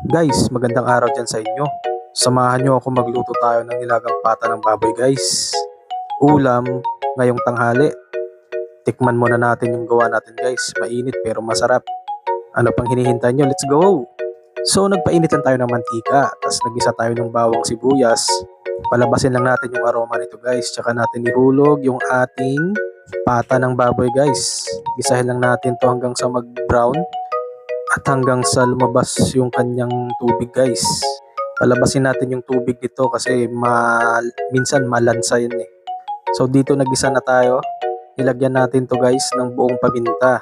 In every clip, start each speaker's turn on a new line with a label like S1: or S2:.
S1: Guys, magandang araw dyan sa inyo. Samahan nyo ako magluto tayo ng nilagang pata ng baboy guys. Ulam, ngayong tanghali. Tikman muna natin yung gawa natin guys. Mainit pero masarap. Ano pang hinihintay nyo? Let's go! So nagpainit lang tayo ng mantika. Tapos nagisa tayo ng bawang sibuyas. Palabasin lang natin yung aroma nito guys. Tsaka natin ihulog yung ating pata ng baboy guys. Gisahin lang natin to hanggang sa mag-brown. At hanggang sa lumabas yung kanyang tubig guys. Palabasin natin yung tubig dito kasi minsan malansa yun eh. So dito nagisa na tayo. Nilagyan natin to guys ng buong paminta.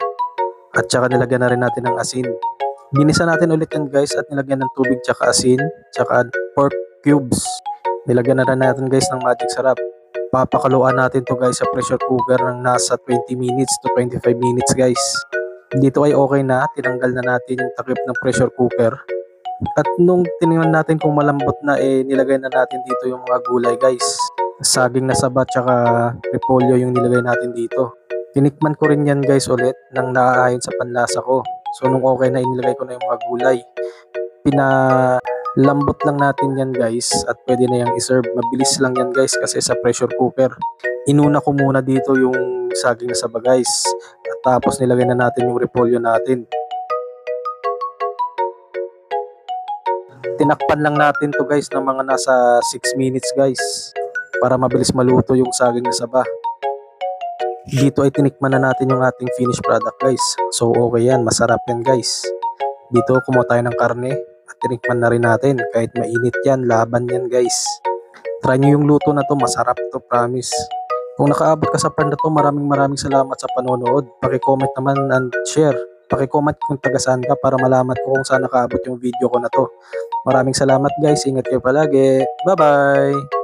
S1: At saka nilagyan na rin natin ng asin. Ginisa natin ulit yan guys at nilagyan ng tubig tsaka asin. Tsaka pork cubes. Nilagyan na rin natin guys ng magic sarap. Papakaluan natin to guys sa pressure cooker ng nasa 20 minutes to 25 minutes guys. Dito ay okay na, tinanggal na natin yung takip ng pressure cooker. At nung tinignan natin kung malambot na, nilagay na natin dito yung mga gulay guys. Saging na saba tsaka repolyo yung nilagay natin dito. Tinikman ko rin yan guys ulit nang naaayon sa panlasa ko. So nung okay na, inilagay ko na yung mga gulay. Pinalambot lang natin yan guys at pwede na yung iserve. Mabilis lang yan guys kasi sa pressure cooker. Inuna ko muna dito yung saging na saba guys. At tapos nilagay na natin yung repolyo natin. Tinakpan lang natin to guys ng mga nasa 6 minutes guys. Para mabilis maluto yung saging na saba. Dito ay tinikman na natin yung ating finished product guys. So okay yan, masarap yan guys. Dito kumuha tayo ng karne at tinikman na rin natin. Kahit mainit yan, laban yan guys. Try nyo yung luto na to, masarap to, promise. Kung nakaabot ka sa part na to, maraming salamat sa panonood. Paki-comment naman and share. Paki-comment kung taga saan ka para malaman ko kung saan nakaabot yung video ko na to. Maraming salamat guys, ingat kayo palagi. Bye-bye!